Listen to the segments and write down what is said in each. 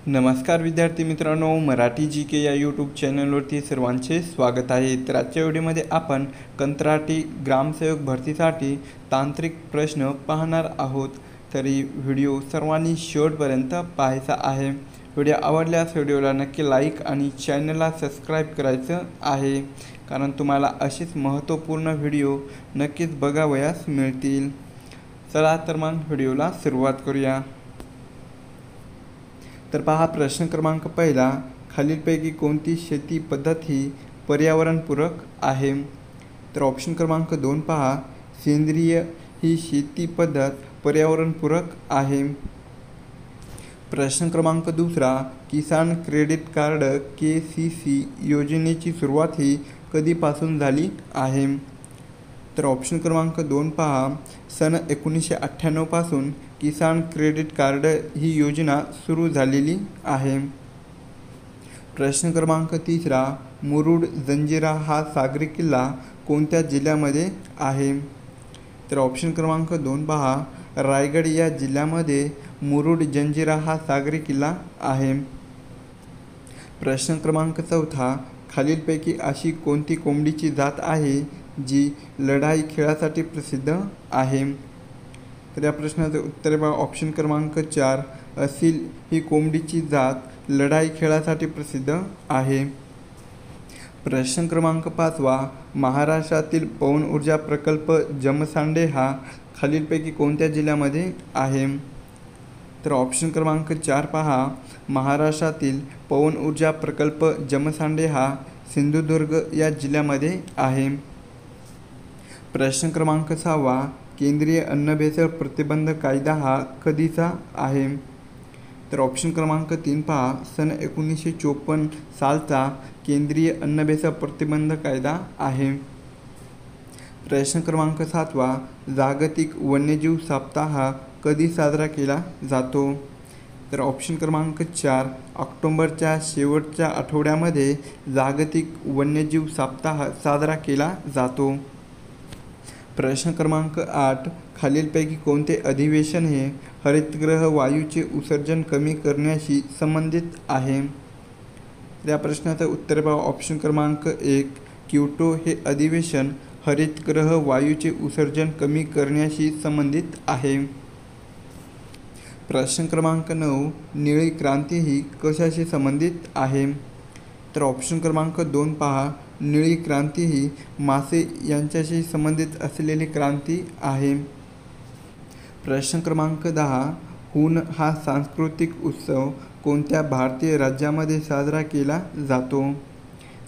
नमस्कार विद्यार्थी मित्रांनो, मराठी जी के या यूट्यूब चॅनलवरती सर्वांचे स्वागत आहे। तर आजच्या व्हिडिओमध्ये आपण कंत्राटी ग्रामसेवक भरतीसाठी तांत्रिक प्रश्न पाहणार आहोत। तरी व्हिडिओ सर्वांनी शेवटपर्यंत पाहायचा आहे। व्हिडिओ आवडल्यास व्हिडिओला नक्की लाईक आणि चॅनलला सबस्क्राईब करायचं आहे, कारण तुम्हाला असेच महत्त्वपूर्ण व्हिडिओ नक्कीच बघावयास मिळतील। चला तर मग व्हिडिओला सुरुवात करूया। तर पहा, प्रश्न क्रमांक पहिला, खालीलपैकी कोणती शेती पद्धत ही पर्यावरणपूरक आहे? तर ऑप्शन क्रमांक 2 पहा, सेंद्रिय ही शेती पद्धत पर्यावरणपूरक आहे। प्रश्न क्रमांक दुसरा, किसान क्रेडिट कार्ड KCC योजनेची सुरुवात ही कधीपासून झाली आहे? तर ऑप्शन क्रमांक 2 पहा, सन 1998 पासून किसान क्रेडिट कार्ड ही योजना सुरू झालेली आहे। प्रश्न क्रमांक तिसरा, मुरुड जंजिरा हा सागरी किल्ला कोणत्या जिल्ह्यामध्ये आहे? तर ऑप्शन क्रमांक 2 पहा, रायगड या जिल्ह्यामध्ये मुरुड जंजिरा हा सागरी किल्ला आहे। प्रश्न क्रमांक चौथा, खालीलपैकी अशी कोणती कोंबडीची जात आहे जी लढाई खेळासाठी प्रसिद्ध आहे? तर या प्रश्नाचे उत्तर बघा, ऑप्शन क्रमांक 4 असील ही कोंबडीची जात लढाई खेळासाठी प्रसिद्ध आहे। प्रश्न क्रमांक 5वा, महाराष्ट्रातील पवन ऊर्जा प्रकल्प जमसांडे हा खालीलपैकी कोणत्या जिल्ह्यामध्ये आहे? तर ऑप्शन क्रमांक 4 पहा, महाराष्ट्रातील पवन ऊर्जा प्रकल्प जमसांडे हा सिंधुदुर्ग या जिल्ह्यामध्ये आहे। प्रश्न क्रमांक 6वा, केंद्रीय अन्न भेसळ प्रतिबंध कायदा हा कधीचा आहे? तर ऑप्शन क्रमांक 3 पहा, सन 1954 सालचा केंद्रीय अन्न भेसळ प्रतिबंध कायदा आहे। प्रश्न क्रमांक 7वा, जागतिक वन्यजीव सप्ताह कधी साजरा केला जातो? तर ऑप्शन क्रमांक 4 ऑक्टोबरच्या शेवटच्या आठवड्यामध्ये जागतिक वन्यजीव सप्ताह साजरा केला जातो। प्रश्न क्रमांक 8, खालीलपैकी कोणते अधिवेशन हे हरितगृह वायूचे उत्सर्जन कमी करण्याशी संबंधित आहे? या प्रश्नाचं उत्तर बघा, ऑप्शन क्रमांक 1 क्योटो हे अधिवेशन हरितगृह वायूचे उत्सर्जन कमी करण्याशी संबंधित आहे। प्रश्न क्रमांक 9, निळी क्रांती ही कशाशी संबंधित आहे? तर ऑप्शन क्रमांक 2 पहा, निळी क्रांती ही मासे यांच्याशी संबंधित असलेली क्रांती आहे। प्रश्न क्रमांक 10, हून हा सांस्कृतिक उत्सव कोणत्या भारतीय राज्यामध्ये साजरा केला जातो?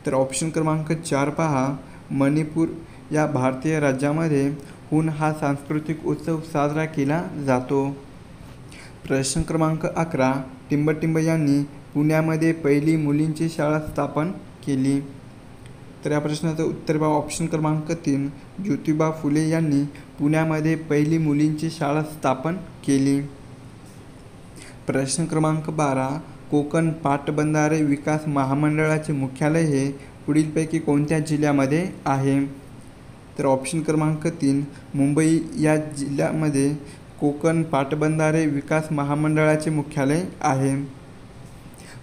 तर ऑप्शन क्रमांक 4 पहा, मणिपूर या भारतीय राज्यामध्ये हून हा सांस्कृतिक उत्सव साजरा केला जातो। प्रश्न क्रमांक 11, टिंबटिंब यांनी पुण्यामध्ये पहिली मुलींची शाळा स्थापन केली? तर या प्रश्नाचं उत्तर बघा, ऑप्शन क्रमांक 3 ज्योतिबा फुले यांनी पुण्यामध्ये पहिली मुलींची शाळा स्थापन केली। प्रश्न क्रमांक 12, कोकण पाटबंधारे विकास महामंडळाचे मुख्यालय हे पुढीलपैकी कोणत्या जिल्ह्यामध्ये आहे? तर ऑप्शन क्रमांक 3 मुंबई या जिल्ह्यामध्ये कोकण पाटबंधारे विकास महामंडळाचे मुख्यालय आहे।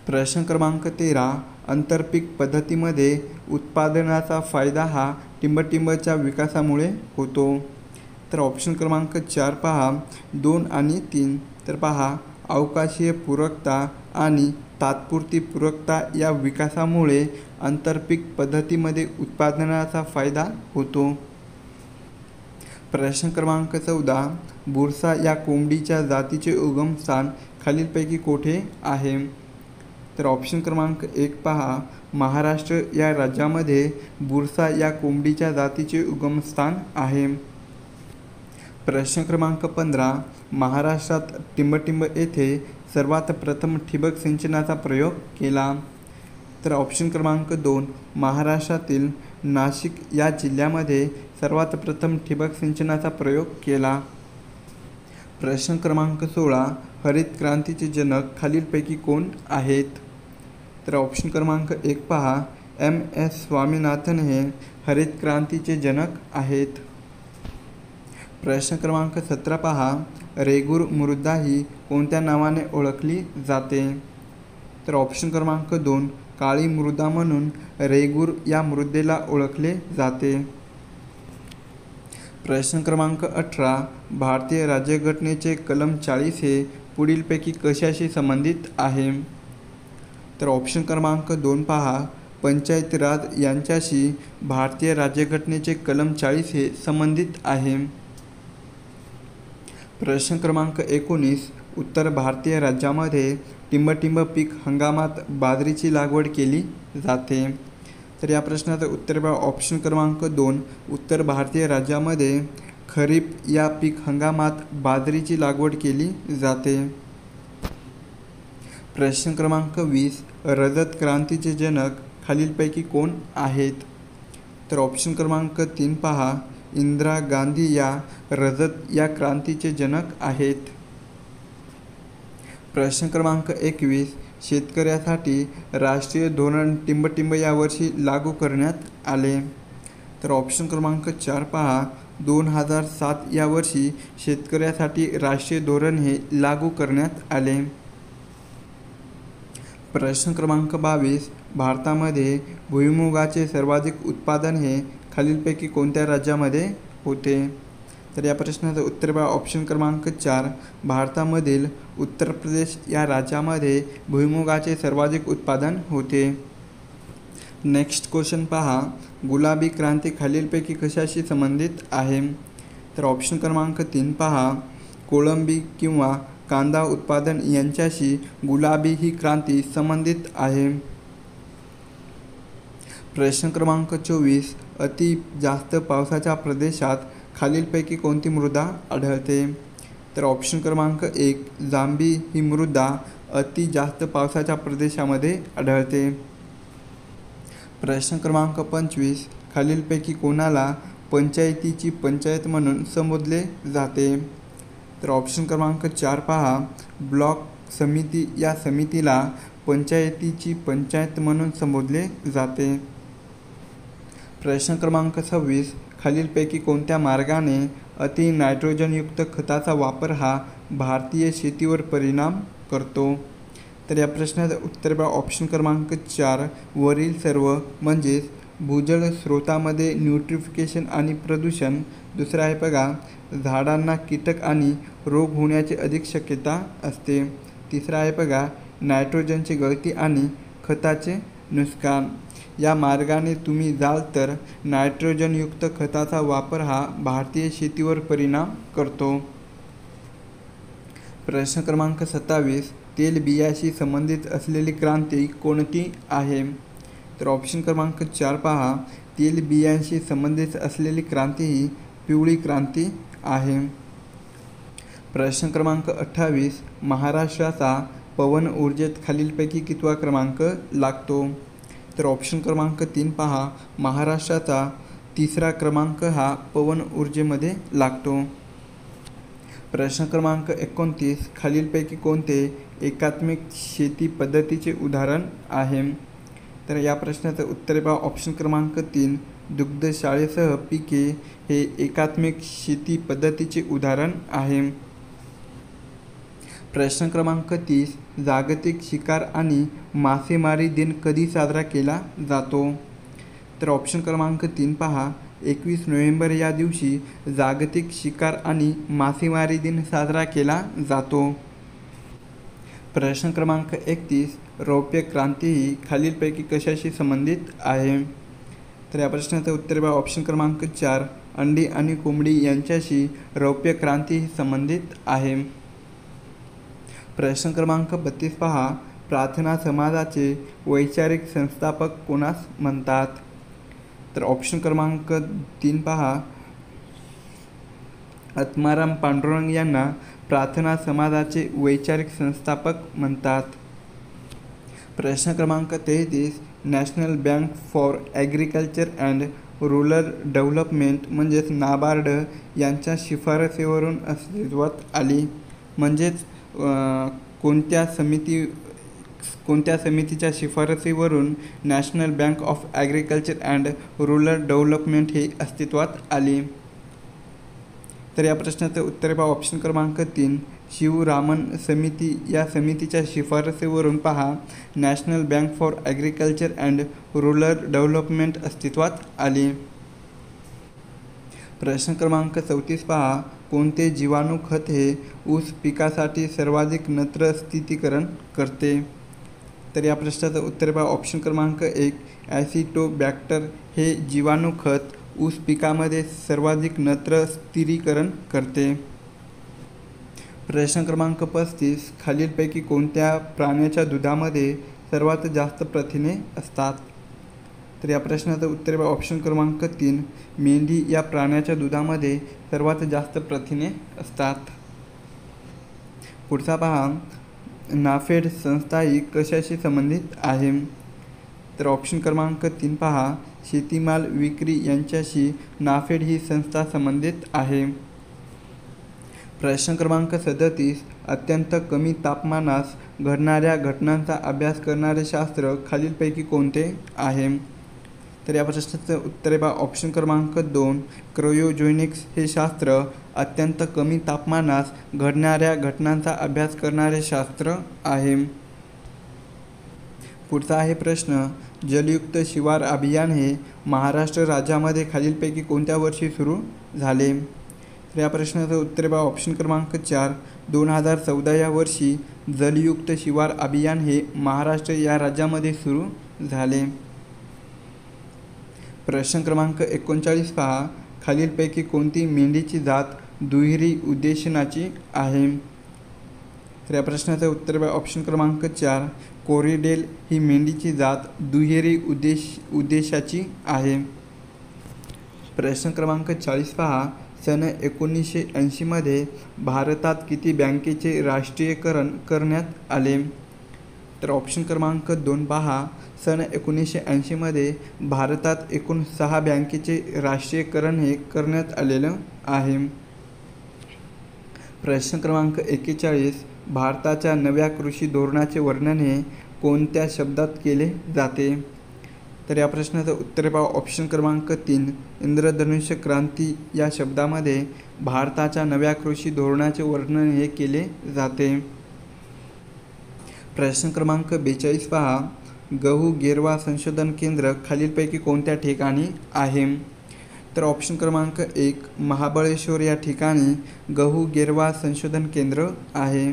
प्रश्न क्रमांक 13, आंतरपीक पद्धतीमध्ये उत्पादनाचा फायदा हा टिंबटिंबच्या विकासामुळे होतो? तर ऑप्शन क्रमांक 4 पहा, 2 आणि 3। तर पहा, अवकाशीय पूरकता आणि तात्पुरती पूरकता या विकासामुळे आंतरपीक पद्धतीमध्ये उत्पादनाचा फायदा होतो। प्रश्न क्रमांक 14, बुरसा या कोंबडीच्या जातीचे उगमस्थान खालीलपैकी कोठे आहे? तर ऑप्शन क्रमांक 1 पहा, महाराष्ट्र या राज्यामध्ये बुरसा या कोंबडीच्या जातीचे उगमस्थान आहे। प्रश्न क्रमांक 15, महाराष्ट्रात टिंबटिंब येथे सर्वात प्रथम ठिबक सिंचनाचा प्रयोग केला? तर ऑप्शन क्रमांक 2, महाराष्ट्रातील नाशिक या जिल्ह्यामध्ये सर्वात प्रथम ठिबक सिंचनाचा प्रयोग केला। प्रश्न क्रमांक 16, हरित क्रांतीचे जनक खालीलपैकी कोण आहेत? तर ऑप्शन क्रमांक 1 पहा, MS स्वामीनाथन हे हरित क्रांतीचे जनक आहेत। प्रश्न क्रमांक 17 पहा, रेगूर मृदा ही कोणत्या नावाने ओळखली जाते? तर ऑप्शन क्रमांक 2 काळी मृदा म्हणून रेगूर या मृदेला ओळखले जाते. प्रश्न क्रमांक 18 भारतीय राज्यघटनेचे कलम 40 हे पुढीलपैकी कशाशी संबंधित आहे? तर ऑप्शन क्रमांक 2 पहा, पंचायती राज यांच्याशी भारतीय राज्यघटनेचे कलम 40 हे संबंधित आहे. प्रश्न क्रमांक 19 उत्तर भारतीय राज्यामध्ये टिंबटिंब पीक हंगामात बाजरीची लागवड केली जाते. तर या प्रश्नाचं उत्तर बघा ऑप्शन क्रमांक 2 उत्तर भारतीय राज्यामध्ये खरीप या पीक हंगामात बाजरीची लागवड केली जाते. प्रश्न क्रमांक 20 रजत क्रांतीचे जनक खालीलपैकी कोण आहेत? तर ऑप्शन क्रमांक 3 पहा, इंदिरा गांधी या रजत या क्रांतीचे जनक आहेत. प्रश्न क्रमांक 21 शेतकऱ्यासाठी राष्ट्रीय धोरण टिंबटिंब यावर्षी लागू करण्यात आले. तर ऑप्शन क्रमांक 4 पहा, 2007 या वर्षी शेतकऱ्यासाठी राष्ट्रीय धोरण हे लागू करण्यात आले. प्रश्न क्रमांक 22 भारतामध्ये भुईमुगाचे सर्वाधिक उत्पादन हे खालीलपैकी कोणत्या राज्यामध्ये होते? तर या प्रश्नाचं उत्तर बघा ऑप्शन क्रमांक 4 भारतामधील उत्तर प्रदेश या राज्यामध्ये भुईमुगाचे सर्वाधिक उत्पादन होते. नेक्स्ट क्वेश्चन पहा, गुलाबी क्रांती खालीलपैकी कशाशी संबंधित आहे? तर ऑप्शन क्रमांक 3 पहा, कोळंबी किंवा कांदा उत्पादन यांच्याशी गुलाबी ही क्रांती संबंधित आहे. प्रश्न क्रमांक 24 अति जास्त पावसाच्या प्रदेशात खालीलपैकी कोणती मृदा आढळते? तर ऑप्शन क्रमांक 1 जांबी ही मृदा अति जास्त पावसाच्या प्रदेशामध्ये आढळते. प्रश्न क्रमांक 25 खालीलपैकी कोणाला पंचायतीची पंचायत म्हणून संबोधले जाते? तर ऑप्शन क्रमांक 4 पहा, ब्लॉक समिती या समितीला पंचायतीची पंचायत म्हणून संबोधले जाते. प्रश्न क्रमांक 26 खालीलपैकी कोणत्या मार्गाने अति नायट्रोजनयुक्त खताचा वापर हा भारतीय शेतीवर परिणाम करतो? तर या प्रश्नाचं उत्तर बघा ऑप्शन क्रमांक 4 वरील सर्व म्हणजेच भूजल स्रोतामध्ये न्यूट्रिफिकेशन आणि प्रदूषण. दुसरं आहे बघा झाडांना कीटक आणि रोग होण्याची अधिक शक्यता असते. तिसरं आहे बघा नायट्रोजनची गळती आणि खताचे नुकसान. या मार्गाने तुम्ही जाल तर नायट्रोजनयुक्त खताचा वापर हा भारतीय शेतीवर परिणाम करतो. प्रश्न क्रमांक 27 तेलबियाशी संबंधित असलेली क्रांती कोणती आहे? तर ऑप्शन क्रमांक 4 पहा, तेलबियांशी संबंधित असलेली क्रांती ही पिवळी क्रांती आहे. प्रश्न क्रमांक 28 महाराष्ट्राचा पवन ऊर्जेत खालीलपैकी कितवा क्रमांक लागतो? तर ऑप्शन क्रमांक 3 पहा, महाराष्ट्राचा 3रा क्रमांक हा पवन ऊर्जेमध्ये लागतो. प्रश्न क्रमांक 29 खालीलपैकी कोणते एकात्मिक शेती पद्धतीचे उदाहरण आहे? तर या प्रश्नाचं उत्तर बघा ऑप्शन क्रमांक 3 दुग्धशाळेसह पिके हे एकात्मिक शेती पद्धतीचे उदाहरण आहे. प्रश्न क्रमांक 30 जागतिक शिकार आणि मासेमारी दिन कधी साजरा केला जातो? तर ऑप्शन क्रमांक 3 पहा, 21 नोव्हेंबर या दिवशी जागतिक शिकार आणि मासेमारी दिन साजरा केला जातो. प्रश्न क्रमांक 31 रौप्य क्रांती ही खालीलपैकी कशाशी संबंधित आहे? तर या प्रश्नाचं उत्तर बघा ऑप्शन क्रमांक 4 अंडी आणि कोंबडी यांच्याशी रौप्य क्रांती ही संबंधित आहे. प्रश्न क्रमांक 32 पहा, प्रार्थना समाजाचे वैचारिक संस्थापक कोणास म्हणतात? तर ऑप्शन क्रमांक 3 पहा, आत्माराम पांडुरंग यांना प्रार्थना समाजाचे वैचारिक संस्थापक म्हणतात. प्रश्न क्रमांक 33 national bank for agriculture and rural development म्हणजेच नाबार्ड यांच्या शिफारसीवरून अस्तित्वात आली. म्हणजेच कोणत्या समितीच्या शिफारसीवरून national bank of agriculture and rural development ही अस्तित्वात आली? तर या प्रश्नाचं उत्तर बघा ऑप्शन क्रमांक 3 शिवरामन समिती या समितीच्या शिफारसीवरून पहा national bank for agriculture and rural development अस्तित्वात आली. प्रश्न क्रमांक 34 पहा कोणते जीवाणू खत हे ऊस पिकासाठी सर्वाधिक नत्र स्थितीकरण करते. तर या प्रश्नाचं उत्तर पहा ऑप्शन क्रमांक 1 ॲसिटोबॅक्टर हे जीवाणू खत ऊस पिकामध्ये सर्वाधिक नत्र स्थिरीकरण करते. प्रश्न क्रमांक 35 खालीलपैकी कोणत्या प्राण्याच्या दुधामध्ये सर्वात जास्त प्रथिने असतात. तर या प्रश्नाचं उत्तर पहा ऑप्शन क्रमांक 3 मेंढी या प्राण्याच्या दुधामध्ये सर्वात जास्त प्रथिने असतात. पुढचा पहा नाफेड संस्था ही कशाशी संबंधित आहे. तर ऑप्शन क्रमांक 3 पहा शेतीमाल विक्री यांच्याशी नाफेड ही संस्था संबंधित आहे. प्रश्न क्रमांक 37 अत्यंत कमी तापमानास घडणाऱ्या घटनांचा अभ्यास करणारे शास्त्र खालीलपैकी कोणते आहे. तर या प्रश्नाचं उत्तर पहा ऑप्शन क्रमांक 2 क्रायोजेनिक्स हे शास्त्र अत्यंत कमी तापमानास घडणाऱ्या घटनांचा अभ्यास करणारे शास्त्र आहे. पुढचा आहे प्रश्न जलयुक्त शिवार अभियान हे महाराष्ट्र राज्यामध्ये खालीलपैकी कोणत्या वर्षी सुरू झाले. तर या प्रश्नाचं उत्तर पहा ऑप्शन क्रमांक 4 2014 या वर्षी जलयुक्त शिवार अभियान हे महाराष्ट्र या राज्यामध्ये सुरू झाले. प्रश्न क्रमांक 39 पहा खालीलपैकी कोणती मेंढीची जात दुहेरी उद्देशनाची आहे. तर या प्रश्नाचं उत्तर पहा ऑप्शन क्रमांक 4 कोरिडेल ही मेंढीची जात दुहेरी उद्देशाची आहे. प्रश्न क्रमांक 40 पहा सन 1980 मध्ये भारतात किती बँकेचे राष्ट्रीयकरण करण्यात आले. तर ऑप्शन क्रमांक 2 पहा सन 1980 मध्ये भारतात एकूण 6 बँकेचे राष्ट्रीयकरण हे करण्यात आलेलं आहे. प्रश्न क्रमांक 41 भारताच्या नव्या कृषी धोरणाचे वर्णन हे कोणत्या शब्दात केले जाते. तर या प्रश्नाचं उत्तर पहा ऑप्शन क्रमांक 3 इंद्रधनुष्य क्रांती या शब्दामध्ये भारताच्या नव्या कृषी धोरणाचे वर्णन हे केले जाते. प्रश्न क्रमांक 42 पहा गहू गेरवा संशोधन केंद्र खालीलपैकी कोणत्या ठिकाणी आहे. तर ऑप्शन क्रमांक 1 महाबळेश्वर या ठिकाणी गहू गेरवा संशोधन केंद्र आहे.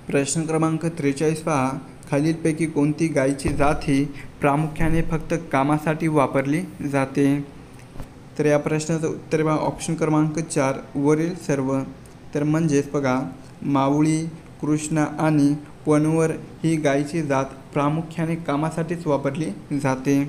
प्रश्न क्रमांक 43 पहा खालीलपैकी कोणती गायीची जात ही प्रामुख्याने फक्त कामासाठी वापरली जाते. तर या प्रश्नाचं उत्तर पहा ऑप्शन क्रमांक 4 वरील सर्व. तर म्हणजेच बघा माऊळी कृष्णा आणि पनवर ही गायीची जात प्रामुख्याने कामासाठीच वापरली जाते.